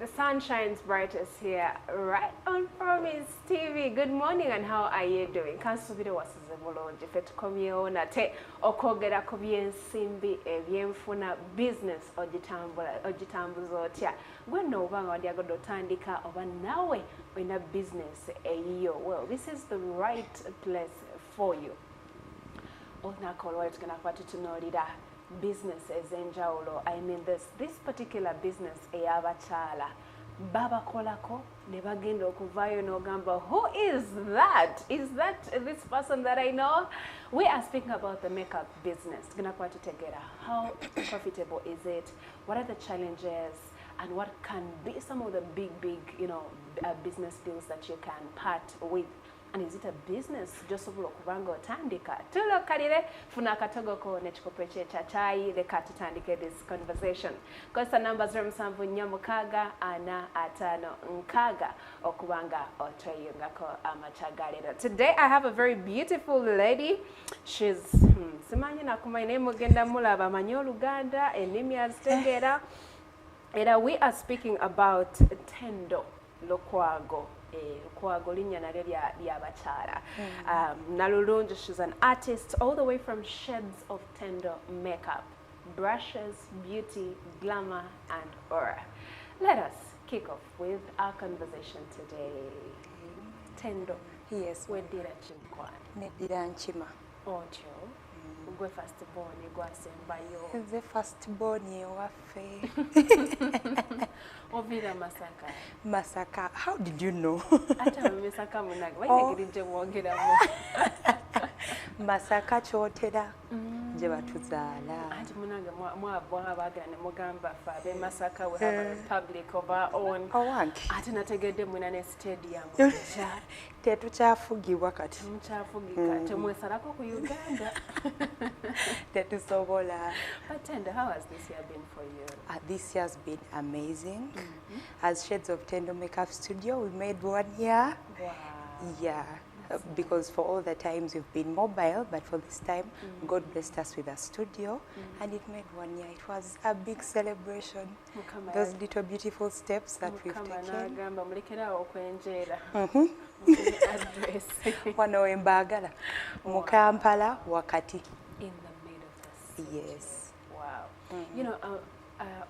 The sun shines brightest here, right on Promise TV. Good morning and how are you doing? Kansubire wasize bulungi ffe tukomyewo nate okwogera ku byensimbi ebyenfuna business ogitambuza otya gwe nno oba nga wandyagadde otandika oba naawe olina business eyiyo. Well, this is the right place for you. Olunaku olwali tugenda kuba tutunuulira business ez'enjawulo. I mean this particular business ey'abakyala babakolako ne bagenda okuvaayo n'ogamba, who is that? Is that this person that I know? We are speaking about the makeup business. Tugenda kuba tutegeera how profitable is it, what are the challenges, and what can be some of the big business deals that you can part with. And is it a business gy'osobola okuba nga otandika? Tulokalire funa akatogo ko n'ekikopo ky'ekya chai leka tutandike this conversation. Kosa numbers 074645 okuba nga otweyungako amachagalero. Today I have a very beautiful lady. She's simanyi nakumanya naye mugenda mulaba amanyi Oluganda ennimi azitegeera. Era we are speaking about Tendo Lukwago. Linnya nalyo ly'abakyala. Nalulungi, she's an artist all the way from shades of Tendo makeup, brushes, beauty, glamour, and aura. Let us kick off with our conversation today. Tendo. Yes. Weddira chimkwana. Neddira nkima. Otyo. Gwe first born gwasembayo. Nze first born ewaffe. Ovira Masaka. Masaka. How did you know? Ata Masaka munage. Wayigirije mwogeramu. Masaka Kyotera. Gye batuzaala. Anti munage mwabwa abagala ne mugamba fa be Masaka we have a republic of our own. Owange. Ate nategedde mwina ne stadium. Tetukyafugibwa kati. Temukyafugika. Temwesalako ku Uganda. Tetusobola. But Tendo, how has this year been for you? This year has been amazing. As Shades of Tendo Makeup Studio, we made 1 year. Wow. Yeah. Because for all the times we've been mobile, but for this time, God blessed us with a studio, and it made 1 year. It was a big celebration. Those little beautiful steps that we've taken. Wano embagala, mu Kampala, wakati. In the middle of the city. Yes. Wow. You know,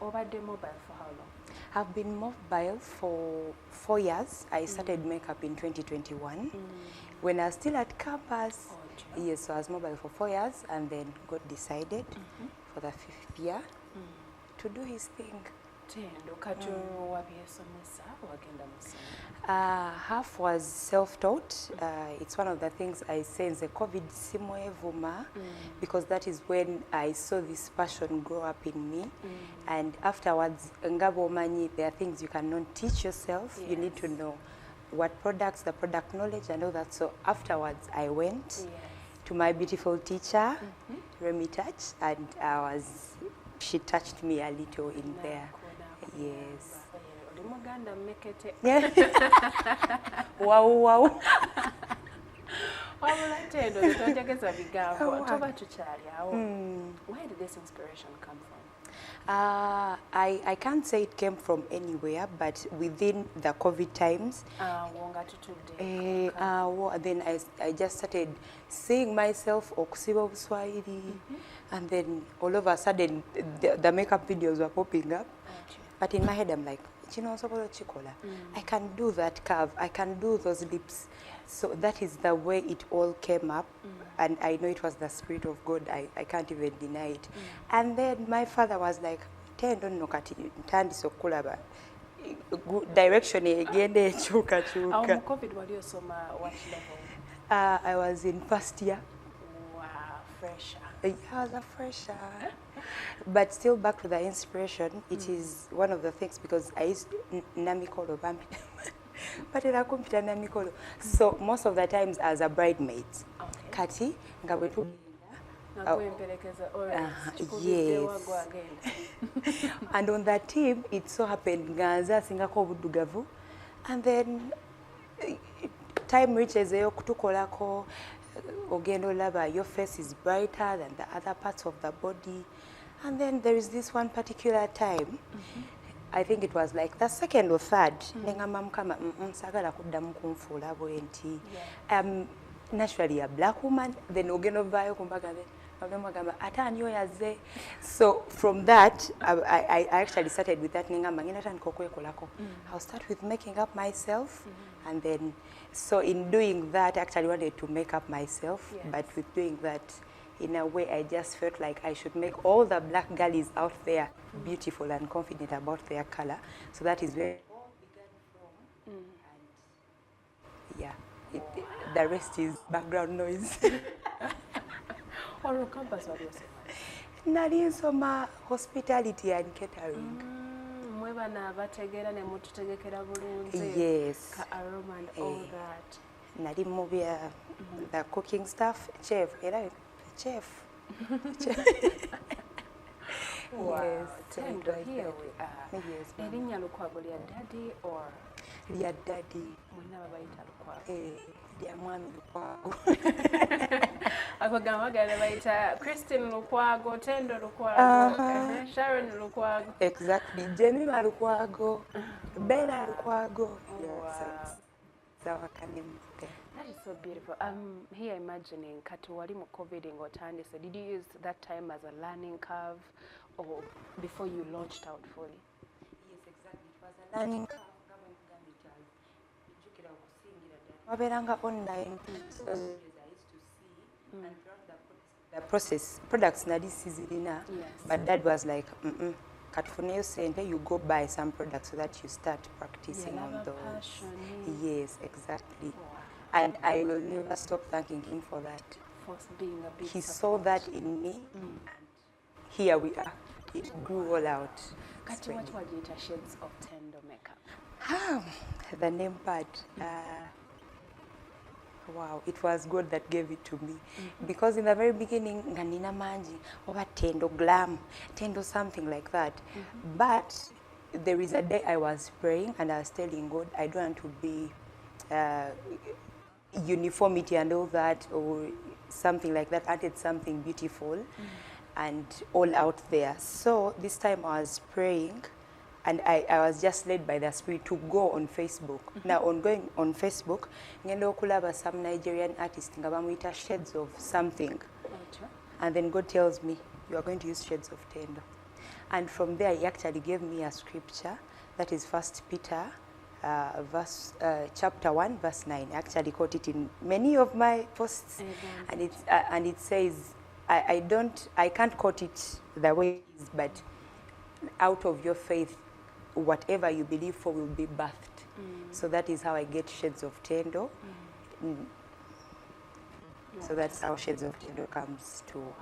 obadde mobile for how long? I've been mobile for 4 years. I started makeup in 2021 when I was still at campus. Yes, so I was mobile for 4 years, and then God decided for the 5th year to do his thing. Tendo, kati wabyesomesa wagenda musomo? Half was self-taught. It's one of the things I say in the COVID simwevuma, because that is when I saw this passion grow up in me. And afterwards, ngabo manyi, there are things you cannot teach yourself. Yes. You need to know what products, the product knowledge and all that. So afterwards, I went to my beautiful teacher, Remy Touch, and she touched me a little in there. Yes. Wow, wow. Why did this inspiration come from? I can't say it came from anywhere, but within the COVID times, then I just started seeing myself okusiba Buswahili, and then all of a sudden the makeup videos were popping up. But in my head, I'm like, I can do that curve, I can do those lips. So that is the way it all came up, and I know it was the Spirit of God. I can't even deny it. And then my father was like, Tendo no kati ntandise okulaba direction egende ekyuka kyuka. COVID wali osoma what level? I was in 1st year. Wow, fresher. I was a fresher. But still back to the inspiration, it is one of the things, because I used namikolo vampita. But it akumpita namikolo. So most of the times as a bridesmaid. Kati nga bwetu. Yes. And on that team, it so happened Gaza singako budugavu, and then time reaches okutukolako ogendo laba, your face is brighter than the other parts of the body. And then there is this one particular time I think it was like the second or third. Nengamba mukama sagala kuddamu kunfuula bwenti. Naturally a black woman, then ogenda ovaayo kumbaga bagamba ate ani oyaze. So from that I actually started with that nengamba ngenda tandika okwekolako. I'll start with making up myself and then so in doing that I actually wanted to make up myself, but with doing that in a way I just felt like I should make all the black girlies out there beautiful and confident about their color. So that is where it all began from. And yeah, the rest is background noise. On campus, what do you say? Nali nsoma hospitality and catering. Mwebana bategera ne mututegekera bulungi. Yes. Ka aroma and all that. Nali mubya the cooking stuff, chef, chef. Wow. Yes, Tendo, here we are. Yes, Erinya Lukwago lya daddy or lya daddy. Mwina babayita Lukwago. Lya mwami Lukwago. Akagamba gale bayita Christine Lukwago, Tendo Lukwago, Sharon Lukwago. Exactly. Jemima Lukwago, Bella Lukwago. Wow. That is so beautiful. I'm here imagining kati wali mu COVID ng'otandise. Did you use that time as a learning curve or before you launched out fully? Yes, exactly. It was a learning curve. Waberanga online. So I used to see and throughout the process, products nadi sizirina. But Dad was like, Katfuneyo sente, you go buy some products so that you start practicing on those. Passion, yes, exactly. Wow. And I will never stop thanking him for that. For being a big He support. saw that in me, and here we are. It grew all out. Kati what wajita shades of Tendo makeup? The name part. Wow, it was God that gave it to me. Because in the very beginning, nganina manji, oba Tendo glam, Tendo something like that. But there is a day I was praying and I was telling God, I don't want to be uniformity and all that or something like that. I wanted something beautiful and all out there. So this time I was praying and I was just led by the Spirit to go on Facebook. Now, on going on Facebook, ngenda okulaba some Nigerian artist nga bamuyita shades of something. And then God tells me, you are going to use shades of Tendo. And from there, he actually gave me a scripture, that is 1 Peter chapter 1, verse 9. I actually quote it in many of my posts. And it says, I can't quote it the way it is, but out of your faith, whatever you believe for will be birthed. So that is how I get shades of Tendo. So that's how shades of Tendo comes to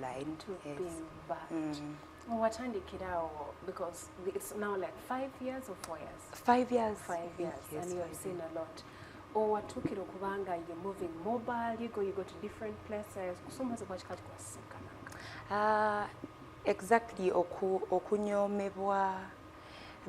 line. Yes. Being birthed. Well, watandikirawo, because it's now like 5 years or 4 years? 5 years. 5 years, yes, and you have seen a lot. Or watukira okubanga you're moving mobile, you go to different places. Kusomaze kwa chikati kwa sinkananga. Exactly, okunyomebwa,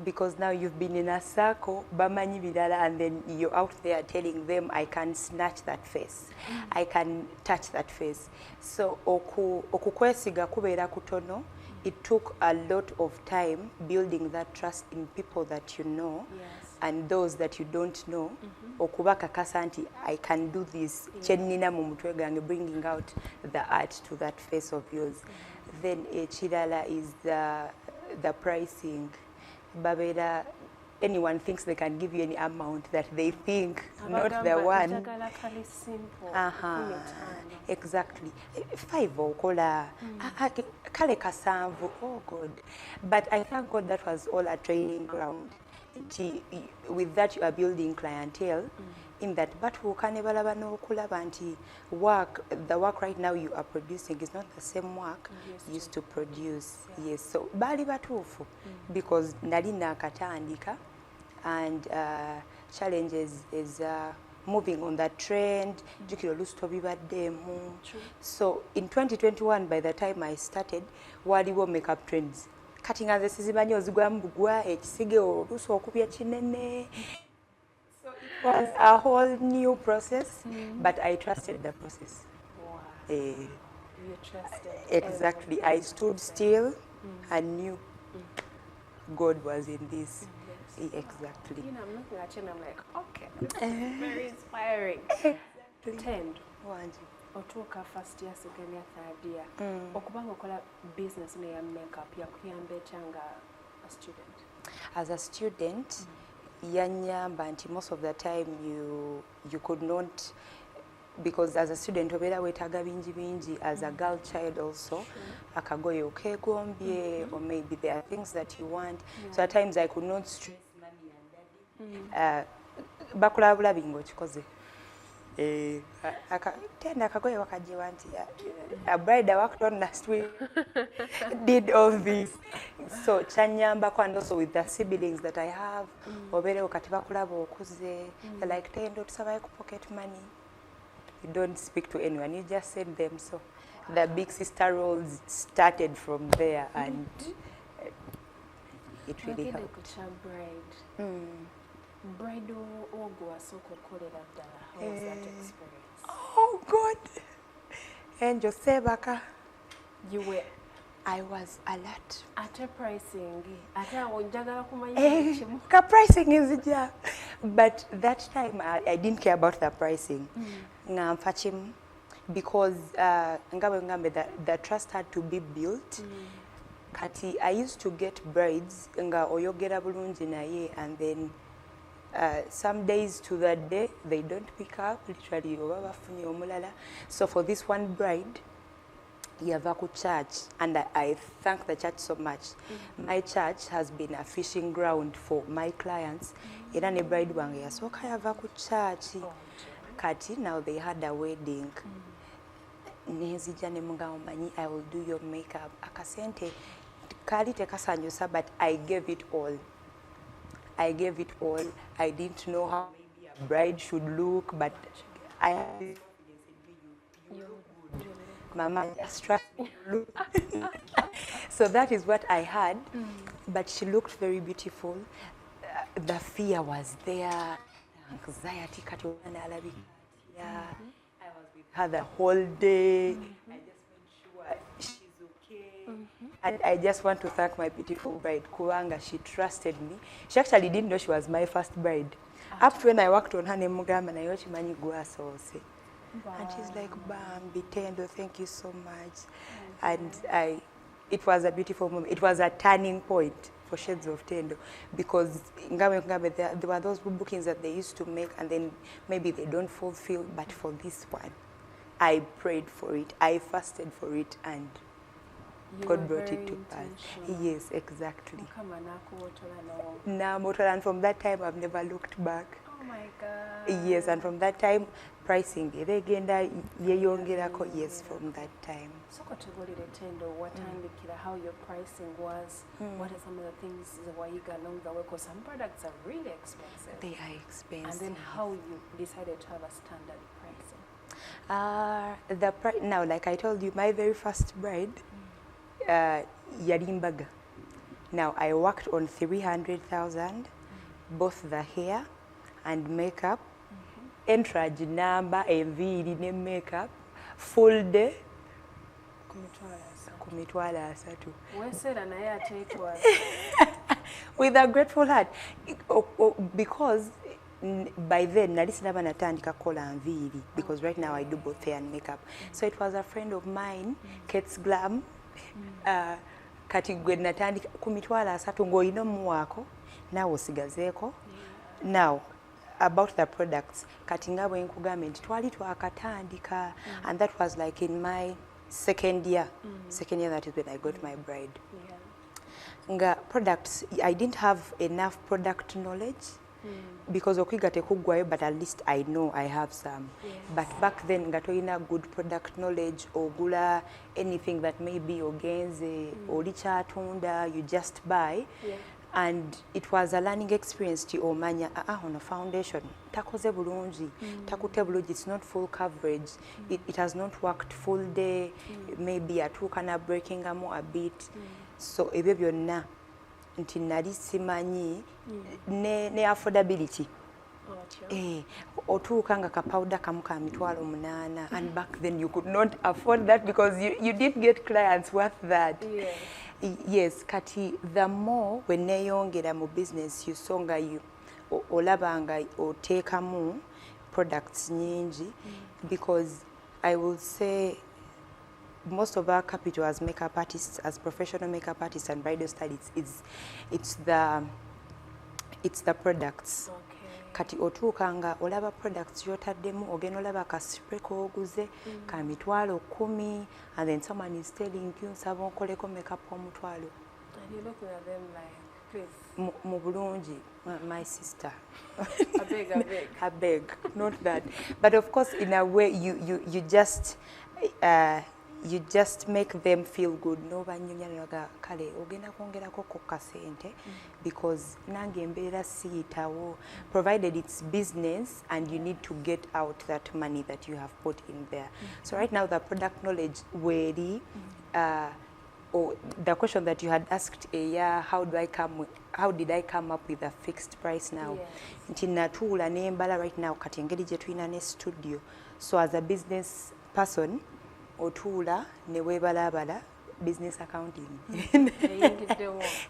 because now you've been in a circle, bamanyi bilala, and then you're out there telling them, I can snatch that face, I can touch that face. So okukwesiga kubeera kutono. It took a lot of time building that trust in people that you know, and those that you don't know. Okubaka kasanti, I can do this. Chenina mumutwe gange, bringing out the art to that face of yours. Then chidala is the pricing. Babeda, anyone thinks they can give you any amount that they think, not the one. Exactly. 5 okola. Kale kasanvu. Oh God. But I thank God that was all a training ground. With that you are building clientele. In that, but who can never the work right now you are producing is not the same work you used to produce. Yes, so bali batufu because nali nakatandika, and challenges is moving on that trend. So in 2021, by the time I started, waliwo makeup trends. Cutting as a sizimanyi ozigwambugwa ekisige oluusi okubya kinene. It was a whole new process, but I trusted the process. Wow. You trusted. Exactly. I stood still and knew. God was in this. Yes. Exactly. You know, I'm looking at you and I'm like, okay, this is very inspiring. Tend. Otuuka first year, second year, third year. Okubanga okola business ne ya makeup yakuyamba etya a student? As a student, yanyamba nti most of the time you could not, because as a student obeera weetaaga bingi as a girl child also akagoye okeegombye or maybe there are things that you want, so at times I could not stress mommy and daddy bakulabula bingo kikoze tenda akagoye wakajiwa nti a bride I worked on last week did all this, so kyanyambako, and also with the siblings that I have obeerewo kati bakulaba okuze like tendo tusabayo ku pocket money. You don't speak to anyone, you just send them. So the big sister roles started from there, and it really helped. Bridal ogo asoko kolera ddala. How was that experience? Oh God! Angel Sebaka. I was alert. Ate pricing. Ate onjagala kumanya kimu. Ka pricing is ja. But that time I didn't care about the pricing. Ngamfachim, because the trust had to be built. Kati I used to get brides nga oyogera bulungi naye, and then some days to that day they don't pick up, literally oba bafunye omulala. So for this one bride yava ku church, and I thank the church so much. My church has been a fishing ground for my clients. Era ne bride wange yasooka yava ku church. Kati now they had a wedding. Nezija ne mugamba manyi I will do your makeup. Akasente kali tekasanyusa, but I gave it all. I gave it all. I didn't know how maybe a bride should look, but I had this confidence in me. You look good. Mama, just trust me. So that is what I had. But she looked very beautiful. The fear was there. Anxiety. I was with her the whole day. I just made sure she's okay. And I just want to thank my beautiful bride, Kuanga. She trusted me. She actually didn't know she was my first bride. Up to when I worked on her name, and I watched Mani Guasose. And she's like, Bambi, Tendo, thank you so much. And it was a beautiful moment. It was a turning point for Shades of Tendo, because there were those bookings that they used to make, and then maybe they don't fulfill. But for this one, I prayed for it, I fasted for it, and God brought it to pass. Yes, exactly. And from that time, I've never looked back. Oh my God. Yes, and from that time, pricing yes, from that time. So how your pricing was, what are some of the things that you got along the way, because some products are really expensive. They are expensive. And then how you decided to have a standard pricing? Now, like I told you, my very first bride, Yarimbaga. Now, I worked on 300,000, both the hair and makeup, entrage number, enviri ne makeup, full day. Kumitwala asatu. With a grateful heart, because by then nali sinaba natandika kola enviri, because right now I do both hair and makeup. So it was a friend of mine, Kate's Glam. Kati gwe natandika kumitwala asatu ng'olina omuwaako naawe osigazeeko. Now about the products, kati nga bwe nkugambye nti twali twakatandika, and that was like in my second year that is when I got my bride. Nga products, I didn't have enough product knowledge, because okwiga tekuggwayo, but at least I know I have some. But back then nga tolina good product knowledge, ogula anything that maybe ogenze oli kyatunda, you just buy. And it was a learning experience to omanya on a foundation takoze bulungi, takute bulungi, it's not full coverage, it has not worked full day, maybe atuuka na breaking a bit. So ebyo byonna nti nali simanyi ne affordability. Otuuka nga ka powder kamu ka mitwalo 8, and back then you could not afford that, because you didn't get clients worth that. Yes, kati the more when neeyongera mu business yusonga you olabanga oteekamu products nyingi because I will say most of our capital as makeup artists, as professional makeup artists and bridal stylists, it's the products. Kati otuukanga olaba products yotaddemu ogenda olaba ka spray kooguze ka mitwalo 10 and then someone is telling you nsaba onkoleko makeup omutwalo. And you're looking at them like, please. Mu bulungi, my sister. I beg. I beg, not that. But of course, in a way, you just make them feel good. No banyunya naga kale ogenda kwongerako ko kasente because nange mbeera siyitawo, provided it's business and you need to get out that money that you have put in there. So right now the product knowledge weri or the question that you had asked a year, how did I come up with a fixed price now? Nti natuula nembala right now kati engeri gye tulina ne studio. So as a business person otuula ne weebalabala business accounting.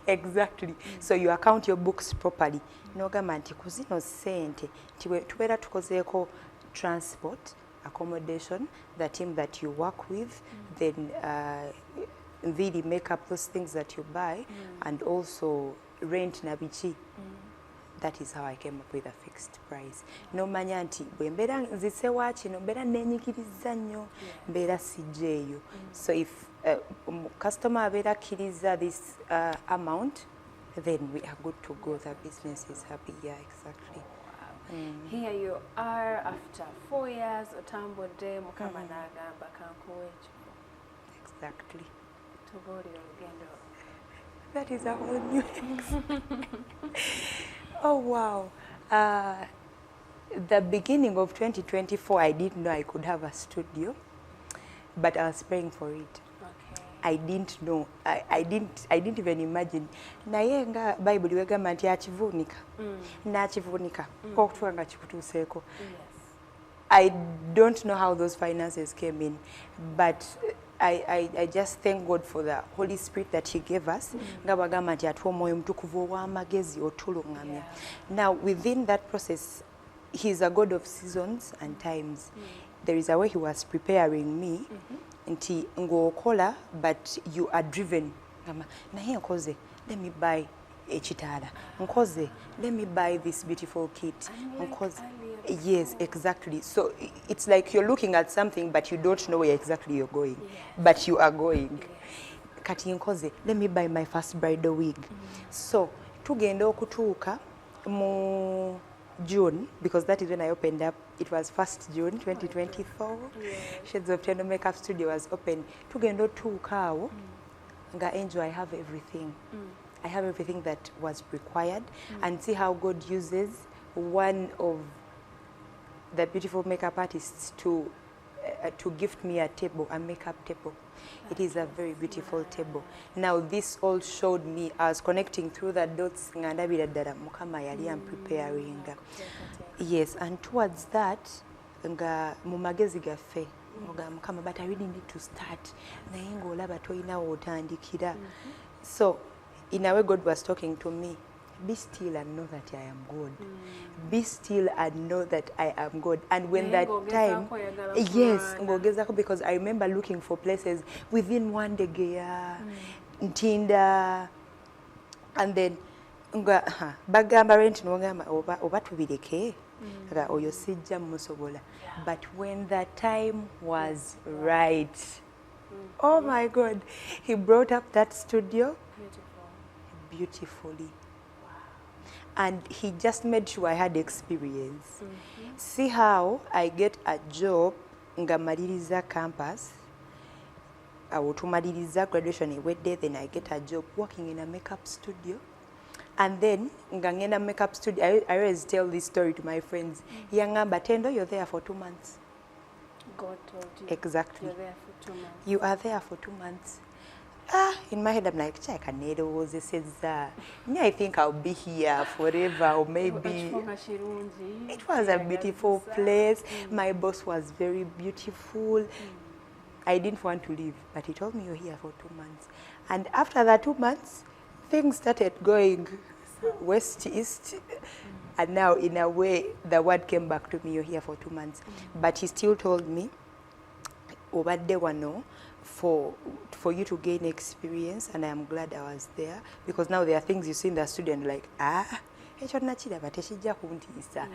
Exactly. So you account your books properly. N'ogamba nti ku zino ssente tubeera tukozeeko transport, accommodation, the team that you work with, then really make up those things that you buy and also rent na biki. That is how I came up with a fixed price. No manya nti bwe mbeera nzise wa kino mbeera neenyigiriza nnyo mbeera sijjeeyo. So if customer abeera akkiriza this amount, then we are good to go. The business is happy. Yeah, exactly. Here you are after 4 years otambudde mukama n'agamba kankuwe ekifo. Exactly. Tubuulire olugendo. That is a whole new Oh wow. The beginning of 2024 I didn't know I could have a studio, but I was praying for it. I didn't know. I didn't even imagine. Naye nga Bible wegamba nti akivuunika. Nakivuunika. Okutuuka nga kikutuuseeko. I don't know how those finances came in, but I just thank God for the Holy Spirit that He gave us. Nga bagamba nti atuwa omwoyo mutukuvu ow'amagezi otulungamya. Now within that process, He's a God of seasons and times. There is a way He was preparing me. Nti ng'okola but you are driven. Naye nkoze, let me buy ekitaala. Nkoze, let me buy this beautiful kit. Nkoze. Yes, exactly. So it's like you're looking at something but you don't know where exactly you're going. But you are going. Kati nkoze, let me buy my first bridal wig. So tugenda okutuuka mu June, because that is when I opened up. It was 1st June 2024. Shades of Tendo Makeup Studio was open. Tugenda otuuka awo nga Angel, I have everything. I have everything that was required. And see how God uses one of the beautiful makeup artists to gift me a table, a makeup table. It is a very beautiful table. Now this all showed me, I was connecting through the dots, ngandabira ddala Mukama yali am preparing. Yes, and towards that, nga mu magezi gaffe, Mukama, but I really need to start. Naye ng'olaba toyina w'otandikira. So, in a way, God was talking to me. Be still and know that I am God. Be still and know that I am God. And when that time, yes, because I remember looking for places within one day, Ntinda, and then bagamba rent n'ogamba oba tubireke oyo sijja musobola. But when the time was right, oh my God, He brought up that studio beautifully. And He just made sure I had experience. See how I get a job nga maliriza campus. I will to maliriza graduation ewedde, then I get a job working in a makeup studio. And then nga ngenda makeup studio, I always tell this story to my friends. Yangamba, Tendo, you're there for 2 months. God told you. Exactly. You're there for 2 months. You are there for 2 months. In my head I'm like, check, I think I'll be here forever, or maybe. It was a beautiful place. My boss was very beautiful. I didn't want to leave, but he told me, you're here for 2 months. And after that 2 months, things started going west, east. And now, in a way, the word came back to me, you're here for 2 months. But he still told me, obadde wano for you to gain experience, and I am glad I was there, because now there are things you see in the student like, ekyo nakiraba tekijja kuntiisa.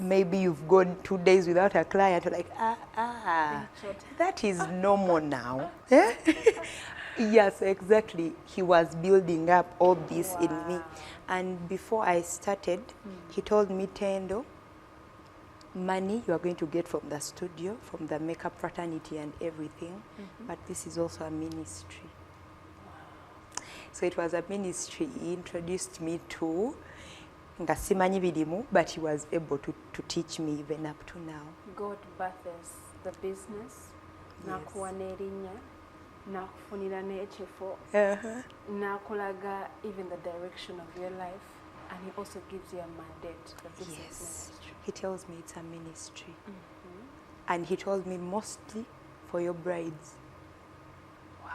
Maybe you've gone 2 days without a client, like, that is normal now. Yes, exactly. He was building up all this in me. And before I started, he told me, Tendo, money you are going to get from the studio, from the makeup fraternity and everything, but this is also a ministry. So it was a ministry he introduced me to, nga simanyi birimu, but he was able to teach me even up to now. God births the business, nakuwa n'erinnya, nakufunira n'ekifo, nakulaga even the direction of your life, and he also gives you a mandate, the business ministry. He tells me it's a ministry. And he told me mostly for your brides. Wow.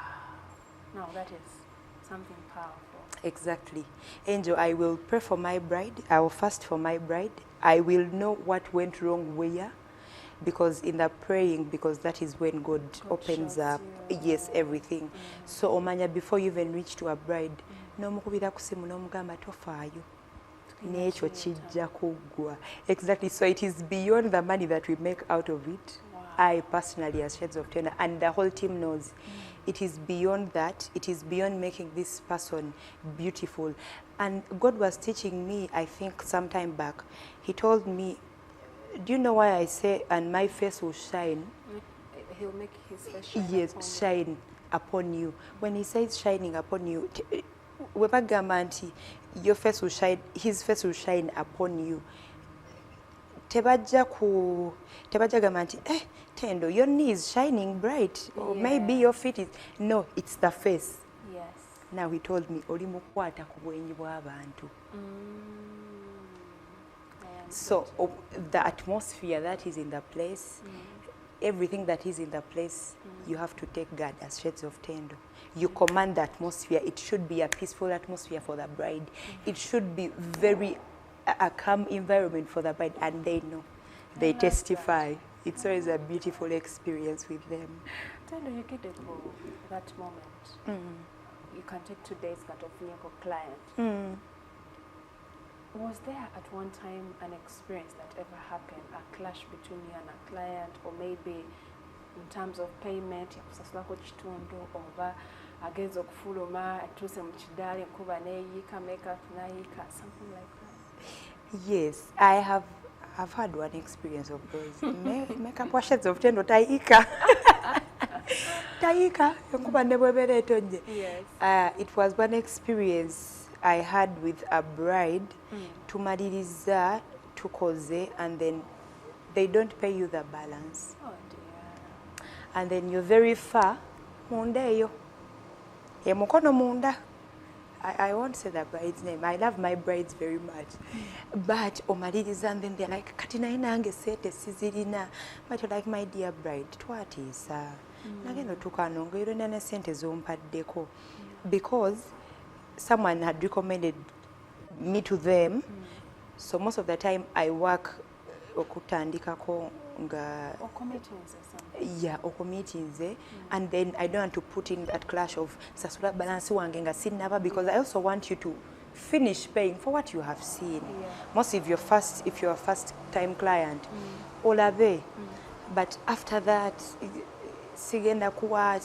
Now that is something powerful. Exactly. Angel, I will pray for my bride. I will fast for my bride. I will know what went wrong where, because in the praying, because that is when God opens up, yes, everything. So omanya, before you even reach to a bride, nomukubira ku simu nomugamba tofaayo. N'ekyo kijja kuggwa. Exactly. So it is beyond the money that we make out of it. I personally, as Shades of Tender, and the whole team knows, it is beyond that. It is beyond making this person beautiful. And God was teaching me, I think, some time back. He told me, do you know why I say, and my face will shine? He'll make his face shine. Yes, shine upon you. When he says shining upon you, webagamba nti your face will shine, his face will shine upon you. Tebajja gamba nti, Tendo, your knee is shining bright, or maybe your feet is. No, it's the face. Yes. Now he told me, oli mukwata ku bwenyi bw'abantu. So the atmosphere that is in the place, everything that is in the place, you have to take God as Shades of Tendo. You command the atmosphere. It should be a peaceful atmosphere for the bride. It should be very a calm environment for the bride, and they know. They testify. It's always a beautiful experience with them. Tendo, you get that moment. You can take 2 days cut off your client. Was there at one time an experience that ever happened, a clash between you and a client, or maybe in terms of payment, yakusasulako kitundu, oba agenza okufuluma atuuse mu kidaala enkuba neeyiika, makeup nayiika, something like that? Yes, I've had one experience of those. Makeup wa Shades of Tendo tayiika. Tayiika, enkuba ne bw'ebeera etonye. Yes. It was one experience I had with a bride. Tumaliriza, tukoze, and then they don't pay you the balance. Oh dear. And then you're very far. Munda eyo. Mukono munda. I won't say the bride's name. I love my brides very much. But omaliriza, and then they're like, kati naye nange sente sizirina. But you're like, my dear bride, twatiisa. Nagenda tukanongerera ne sente zompaddeko. Because someone had recommended me to them. So most of the time I work okutandikako nga okomeetinze, and then I don't want to put in that clash of sasula balance wange nga sinaba, because I also want you to finish paying for what you have seen. Most if you're a first time client, olabe. But after that, sigenda kuwa,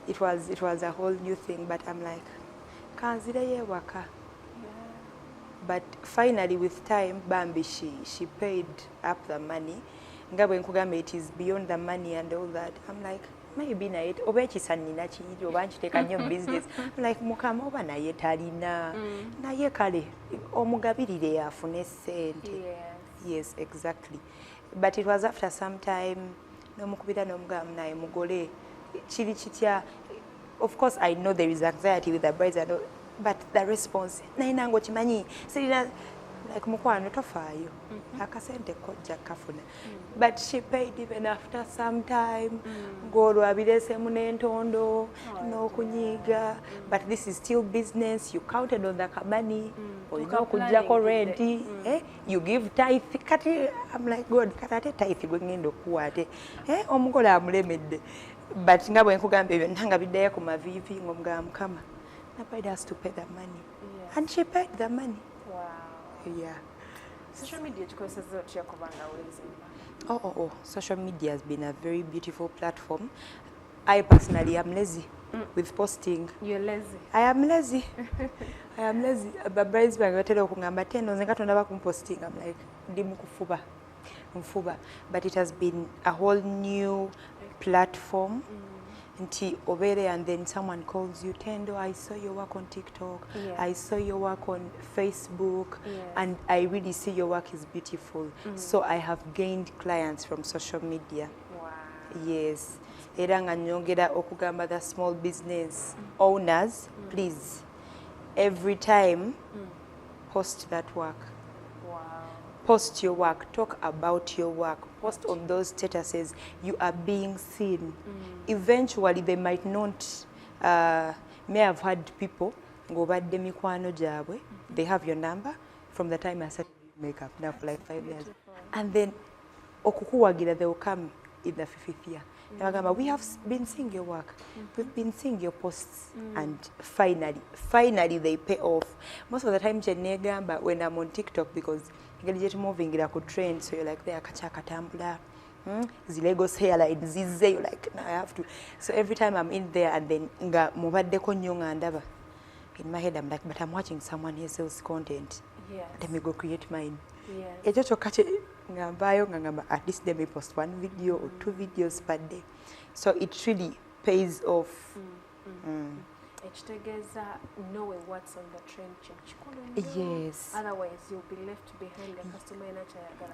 it was a whole new thing. But I'm like, kanzireyo waka. But finally, with time, Bambi, she paid up the money. Ngabwe nkugamba, it is beyond the money and all that. I'm like, maybe na it oba ekisannina kiyiri oba nkiteeka nnyo business. I'm like, mukama oba naye talina. Naye kale omugabirire yafune ssente. Yes, exactly. But it was after some time, n'omukubira n'omugamba naye mugole kiri kitya. Of course, I know there is anxiety with the brides and all, but the response, naye nange okimanyi sirina, like mukwano tofaayo akasente kojja kafuna but she paid even after some time ng'olwo abireesemu n'entondo n'okunyiiga but this is still business, you counted on the money olina okuggyako renti you give tithe kati I'm like God kati ate tithe gwe ngenda okuwa ate omugole amulemedde but nga bwe nkugamba ebyo nanga biddayo ku maviivi ng'omugamba Mukama nobody has to pay the money and she paid the money. Wow. Yeah. Social media tukozesa otya kubanga wezimba? Oh. Social media has been a very beautiful platform. I personally am lazy with posting. You're lazy? I am lazy. I am lazy. Babrides bangatera okungamba teno nze katonda bakumposting. I'm like ndi mfuba. But it has been a whole new platform. Nti obere and then someone calls you, Tendo, I saw your work on TikTok, I saw your work on Facebook, and I really see your work is beautiful. So I have gained clients from social media. Wow. Yes. Era nga nyongera okugamba the small business owners, please, every time, post that work. Post your work, talk about your work, post on those statuses, you are being seen. Eventually they might not, may have had people, ngobadde mikwano jabwe, they have your number from the time I started makeup, now for like 5 years. And then, okukuwagira, they will come in the 5th year. We have been seeing your work, we've been seeing your posts, and finally they pay off. Most of the time, Jenegamba, when I'm on TikTok, because you get moving in a trend, so you're like, there, kachakatambula, Zilegos hairline, zize, you're like, no, I have to. So every time I'm in there, and then, in my head, I'm like, but I'm watching someone who sells content. Yes. Let me go create mine. Yes. At least they may post 1 video or 2 videos per day. So it really pays off. Knowing what's on the trend. Yes. Otherwise, you'll be left behind the customer.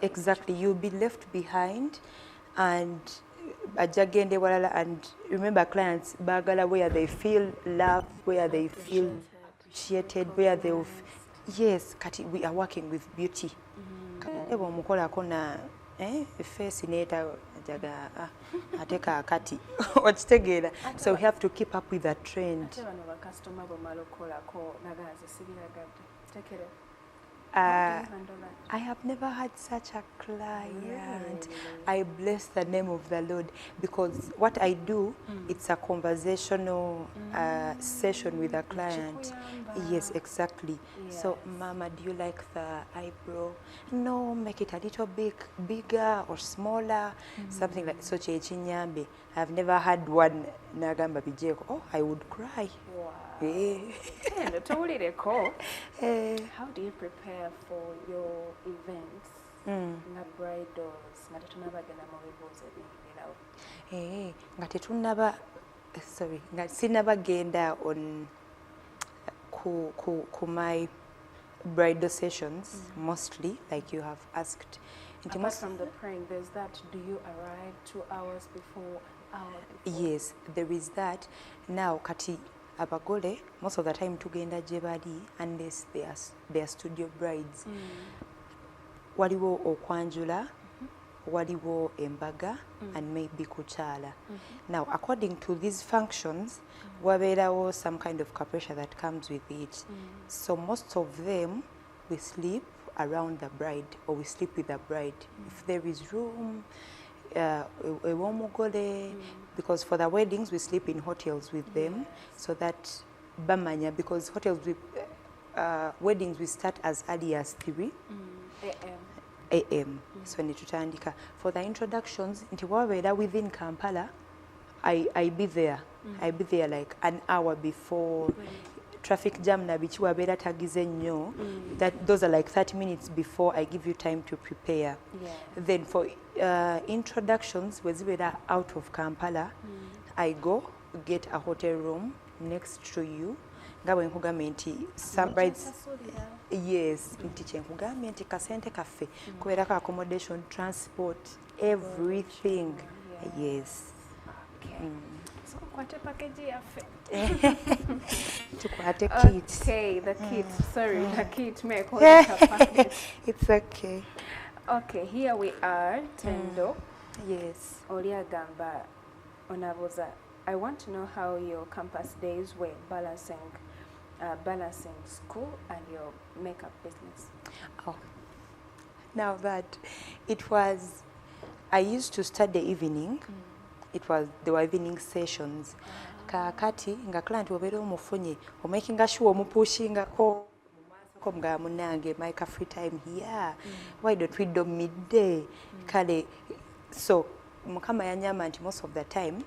Exactly, you'll be left behind, and remember, clients bagala where they feel loved, where they feel appreciated, where they yes, Kati, we are working with beauty. Face ateka akati okitegeera, so we have to keep up with the trend. I have never had such a client. I bless the name of the Lord, because what I do, it's a conversational session with a client. Yes, exactly. Yes. So, Mama, do you like the eyebrow? No, make it a little bigger or smaller, something like so. I've never had one nagamba bijeko. Oh, I would cry. Wow. And totally the call. How do you prepare for your events? Nga sinaba genda on ku my bridal sessions, mostly, like you have asked. Apart from the praying, there's that, do you arrive 2 hours before? Yes, there is that. Now, Kati, abagole, most of the time tugenda jebali, unless they are studio brides. Waliwo okwanjula, waliwo embaga, and maybe kuchala. Now, according to these functions, wabeerawo some kind of capriccia that comes with it. So most of them, we sleep around the bride, or we sleep with the bride. If there is room, because for the weddings, we sleep in hotels with them, so that bamanya, because hotels with weddings, we start as early as 3 a.m. So nitutandika. For the introductions, within Kampala, I be there. I be there like an hour before. Traffic jam na bichi wabera tagize nnyo, that those are like 30 minutes before I give you time to prepare. Then for introductions, wezibera out of Kampala, I go get a hotel room next to you. Ngawe nkugambe nti some brides, yes, nti nkugambe nti kasente kaffe kubeerako accommodation, transport, everything. Yes. Okay. So kwate package yaffe. Tukwate kit. Okay, the kit. Sorry, the kit. May I call it a package? It's okay. Okay, here we are, Tendo. Yes. Olia Gamba Onabuza. I want to know how your campus days were balancing school and your makeup business. Oh. Now that it was, I used to start the evening. There were evening sessions. Kakati nga client obero omufunye o making sure omupushinga ko mga munange make a free time here. Why don't we do midday? Kale, so mukama yanyama nti most of the time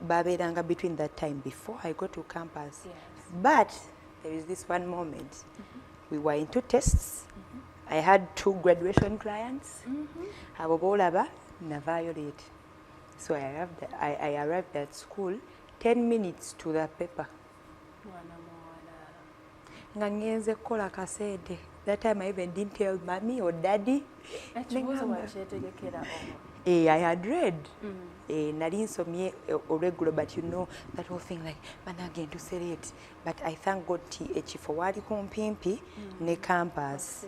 baberanga between that time before I go to campus. Yes. But there is this one moment we were into tests. I had 2 graduation clients. Abo bolaba na violate. So I arrived at school 10 minutes to the paper. Nga ngenze kukola kasede. That time I even didn't tell mommy or daddy. I had read. Nali nsomye regular, but you know that whole thing like manage to say it. But I thank God for wali kumpimpi ne campus.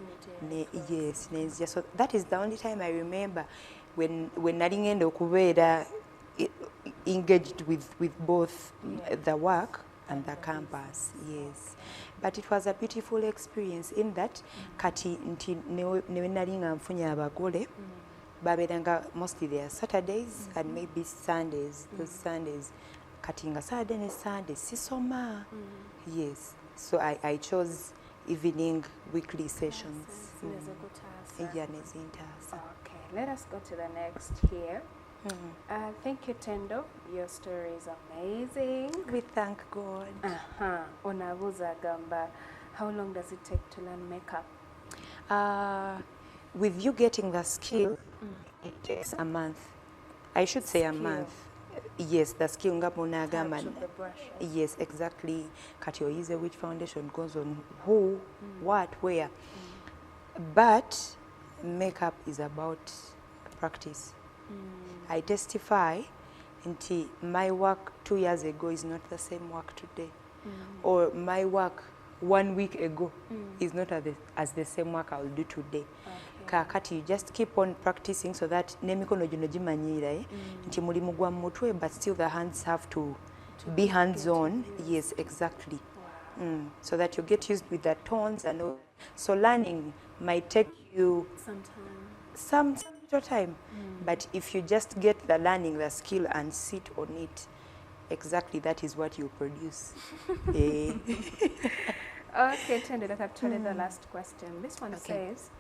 Yes, so that is the only time I remember when nali ngenda okubeera engaged with both the work and the campus. Yes, but it was a beautiful experience in that kati nti ne nali nga nfunye abagole baberanga mostly there Saturdays and maybe Sundays. Those Sundays kati nga Saturday and Sunday sisoma. Yes, so I chose evening weekly sessions. Okay, let us go to the next here. Thank you, Tendo. Your story is amazing. We thank God. Onabuza Gamba, how long does it take to learn makeup? With you getting the skill, it takes a month. I should say a month. Yes, the skill nga munagamba. Yes, exactly. Kati oyize which foundation goes on who, what, where. But makeup is about practice. I testify until my work 2 years ago is not the same work today. Or my work 1 week ago is not as the same work I will do today. Kakati, you just keep on practicing so that nemikono gino gimanyira nti mulimu gwa mutwe, but still the hands have to be hands-on. Yes, exactly. So that you get used with the tones and all. So learning might take you some little time, but if you just get the learning, the skill, and sit on it, exactly that is what you produce. Okay, Tendo, that's actually the last question. This one says,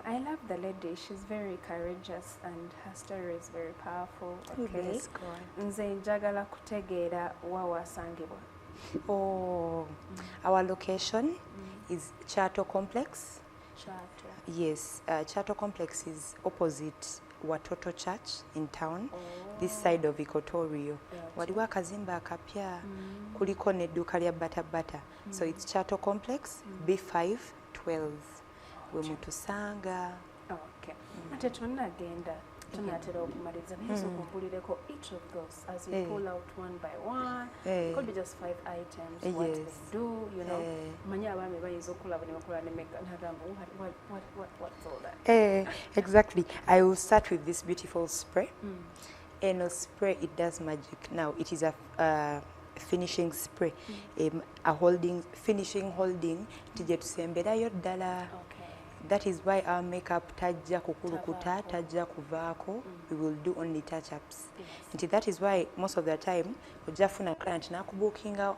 I love the lady. She's very courageous and her story is very powerful. Okay. Nze njagala kutegeera wa wasangibwa. Oh, our location is Chato Complex. Chato. Yes, Chato Complex is opposite Watoto Church in town, this side of Equatorio. Waliwo akazimba akapya kuliko n'edduuka lya bata. So it's Chato Complex, B512. We mutusanga. Okay. Ate tunagenda tunatera okumaliza naye okumpulireko each of those as you pull out one by one. It could be just 5 items. What they do, you know. Manya abami bayinza okulaba ne bakola ne make what's all that? Exactly. I will start with this beautiful spray. And a spray, it does magic. Now it is a finishing spray, a finishing holding tije tusemberayo ddala. That is why our makeup tajja kukulukuta, tajja kuvaako. We will do only touch-ups. Nti that is why most of the time ojja funa client nakubookinga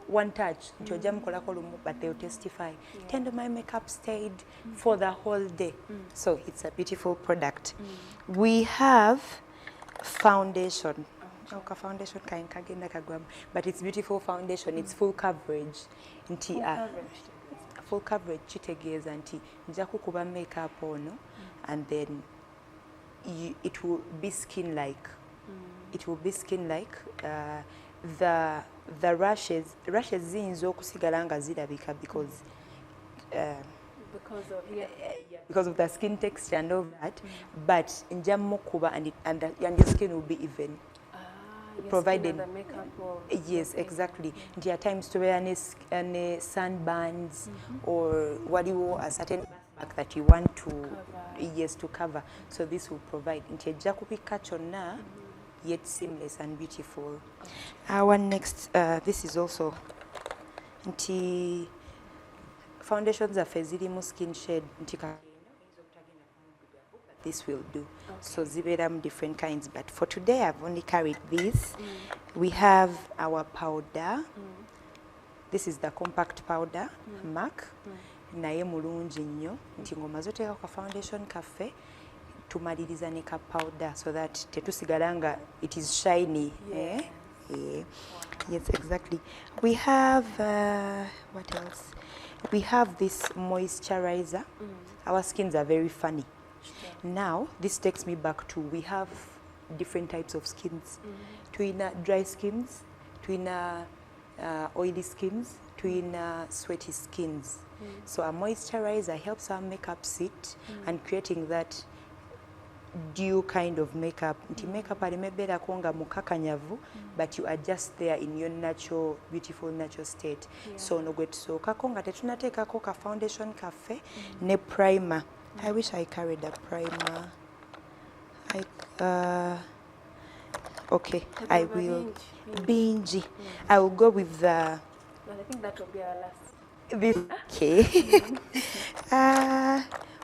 one touch nti ojja mukolako lumu, but they'll testify. Tendo, my makeup stayed for the whole day. So it's a beautiful product. We have foundation. Foundation kagenda kagwama, but it's beautiful foundation. It's full coverage. Nti full coverage kitegeeza nti nja kukuba makeup ono and then it will be skin like. It will be skin like. The rashes ziyinza okusigala nga zirabika because of the skin texture and all that, but nja mukuba and the skin will be even. provided the makeup will yes exactly nti at times tubeera ne sunburns or waliwo a certain back that you want to yes to cover, so this will provide nti ejja kupika kyonna yet seamless and beautiful. Our next this is also nti foundations zaffe zirimu skin shade nti this will do. So zibeeramu different kinds, but for today I've only carried this. We have our powder. This is the compact powder MAC. Naye mulungi nnyo nti ng'omaze oteeka ka foundation kaffe tumaliriza ne ka powder so that tetusigala nga it is shiny. Yeah. Yes, exactly. We have what else? We have this moisturizer. Our skins are very funny. Now this takes me back to we have different types of skins. Twina dry skins, twina oily skins, twina sweaty skins. So a moisturizer helps our makeup sit and creating that dew kind of makeup. Nti makeup alimebeerako nga mukakanyavu, but you are just there in your natural, beautiful natural state. So ono gwe tusookako nga tetunateekako ka foundation kaffe ne primer. I wish I carried a primer. Okay, I will binge. I will go with the. I think that will be our last. This, okay.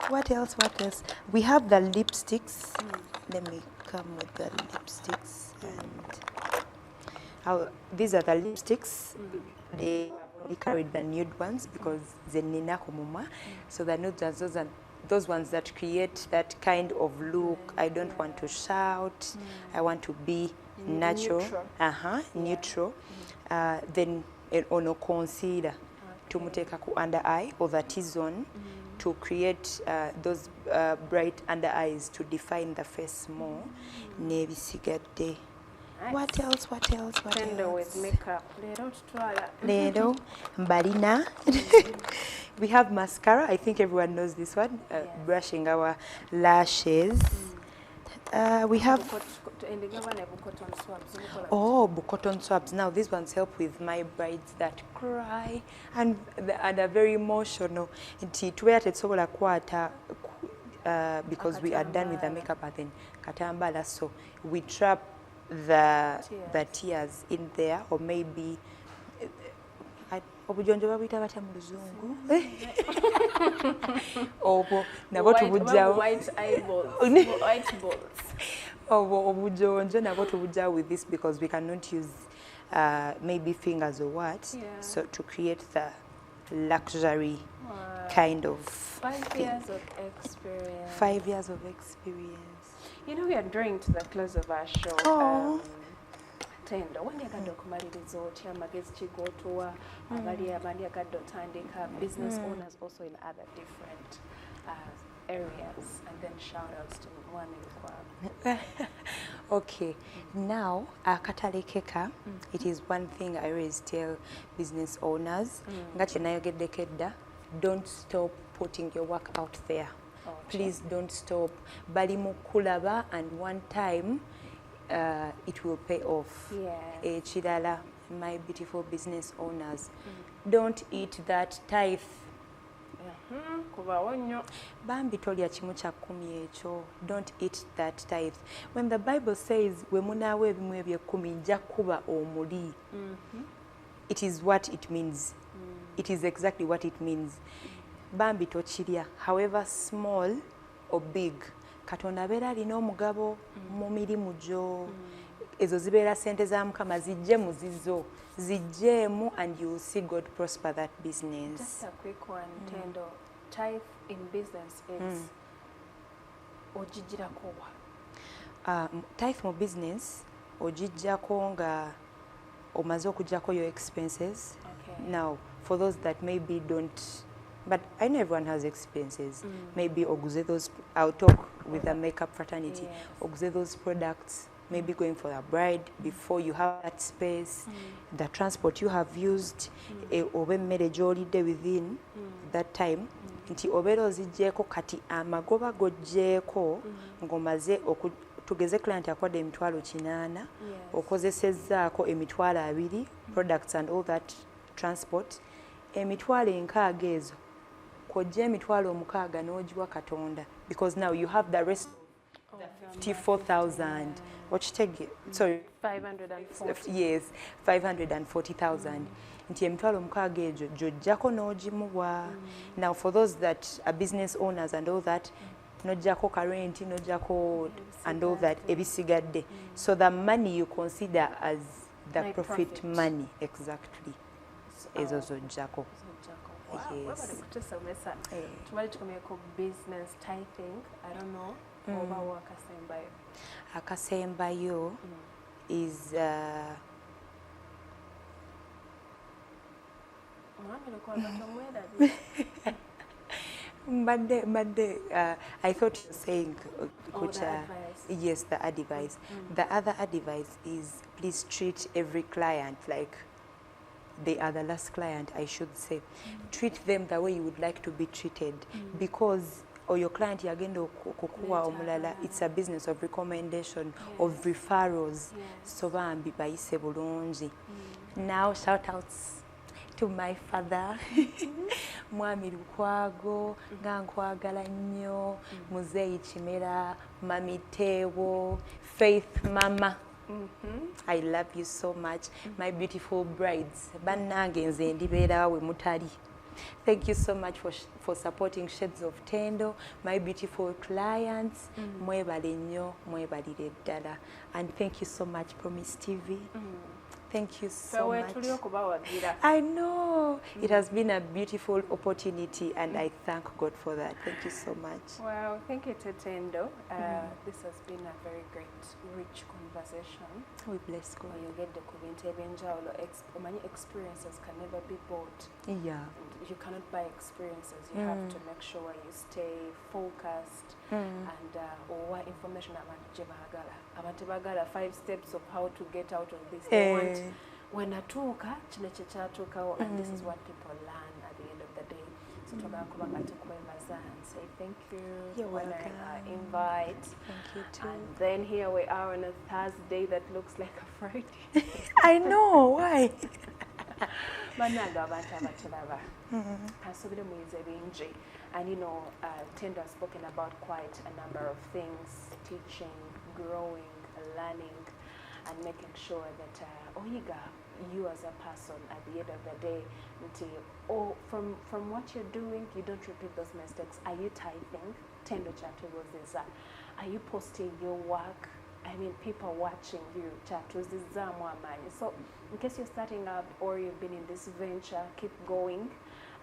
What else? What else? We have the lipsticks. Let me come with the lipsticks. And these are the lipsticks. They carried the nude ones because the nina kumuma. So the nude ones, those ones that create that kind of look. I don't want to shout. I want to be natural. Neutral. Then ono concealer. Tumuteka ku under eye or the T-zone to create those bright under eyes to define the face more. Nebisigadde. What else? What else? What else? With makeup. Lero mbalina. We have mascara. I think everyone knows this one. Brushing our lashes. We have cotton swabs. Now these ones help with my brides that cry and are very emotional. Because we are done with the makeup and then katambala, so we trap the tears in there, or maybe obujonjo babuyita batya mu luzungu obwo nabo tubujjawo white eyeballs. Obujonjo nabo tubujjawo with this because we cannot use maybe fingers or what, so to create the luxury kind of 5 years of experience. 5 years of experience. You know, we are drawing to the close of our show. Tendo wanyagadde okumaliriza otya amagezi kigotuwa abali agadde otandika business owners also in other different areas, and then shout outs to one in Okay, now akatale keka, it is one thing I always tell business owners, ngache nayogeddeko edda, don't stop putting your work out there. Please don't stop. Bali mukulaba, and one time it will pay off. Chidala, my beautiful business owners, don't eat that tithe. Bambi tolya kimu kya 10 ekyo. Don't eat that tithe. When the Bible says we munaawa ebimu eby'ekkumi nja kuba omuli, it is what it means. It is exactly what it means. Bambi tokirya, however small or big. Katonda abeera alina omugabo mu mirimu gyo. Ezo zibeera sente za Mukama, zijje mu zizo. Zijjeemu, and you will see God prosper that business. Just a quick one, Tendo. Tithe in business is ojijirako wa? Tithe mu business ojijjako nga omaze okujjako your expenses. Now, for those that maybe don't, but I know everyone has expenses. Maybe oguze those, I'll talk with the makeup fraternity. Oguze those products, maybe going for a bride before you have that space, the transport you have used, obe mmere gy'olidde within that time. Nti obeera oziggyeko kati amagoba goggyeko ng'omaze tugeze client akwadde emitwalo 8 okozesezzaako emitwalo 2 products and all that transport emitwalo 6 ezo kojja emitwalo 6 n'ogiwa Katonda because now you have the rest of the 54,000 okitege sorry 540. yes 540,000 nti emitwalo 6 egyo gy'ojjako n'ogimuwa. Now for those that are business owners and all that nojjako ka rent nojjako and all that ebisigadde so the money you consider as the My profit profit. money exactly ezo zojjako. Yes. Tubali tukomyeko business typing, I don't know, oba wakasembayo. Akasembayo is Mbadde, I thought you were saying which, the advice. yes, the advice. The other advice is please treat every client like they are the last client, I should say. Treat them the way you would like to be treated because or your client yagenda okukuwa omulala, it's a business of recommendation, of referrals. So bambi bayise bulungi. Now shout outs to my father, Mwami Lukwago, nga nkwagala nnyo, Muzeeyi Kimera, Mami Tewo, Faith Mama. I love you so much, my beautiful brides. Bannange nze ndibeera we mutali. Thank you so much for supporting Shades of Tendo, my beautiful clients. Mwebale nnyo, mwebalire ddala. And thank you so much, Promise TV. Thank you so much. I know. It has been a beautiful opportunity and I thank God for that. Thank you so much. Well, thank you, Tetendo. This has been a very great, rich conversation. We bless God. You get the many experiences can never be bought. Yeah. And you cannot buy experiences. You have to make sure you stay focused and what information abantu bagala 5 steps of how to get out of this. They want when atuuka kino kyatuukawo and this is what people learn at the end of the day. So twagala kubanga tukwebaza and say thank you. You're when welcome. I invite. Thank you too. And then here we are on a Thursday that looks like a Friday. I know, why? Banaga abantu abatulaba kasubire muyize bingi and you know Tendo has spoken about quite a number of things, teaching, growing, learning and making sure that oyiga you as a person at the end of the day until from what you're doing you don't repeat those mistakes. Are you typing? Tendo kyatubuuziza. Are you posting your work? I mean, people watching you, kyatubuuzizzaamu amaanyi. So in case you're starting up or you've been in this venture, keep going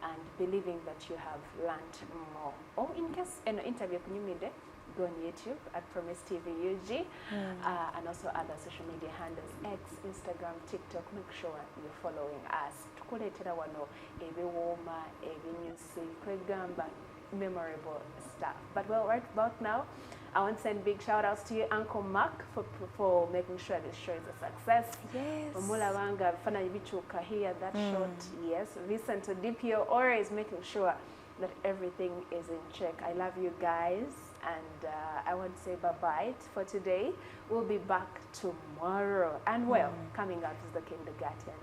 and believing that you have learned more. Or in case an interview kunyumide, go on YouTube at Promise TV UG and also other social media handles, X, Instagram, TikTok. Make sure you're following us. Tukuleetera wano ebiwooma, ebinyusi, kwegamba memorable stuff. But well, right about now, I want to send big shout outs to you, Uncle Mark, for making sure this show is a success. Yes. Omulabanga fana bichuka here that shot. Yes. Vincent DPO always making sure that everything is in check. I love you guys and I want to say bye-bye for today. We'll be back tomorrow. And well, coming up is the kindergarten.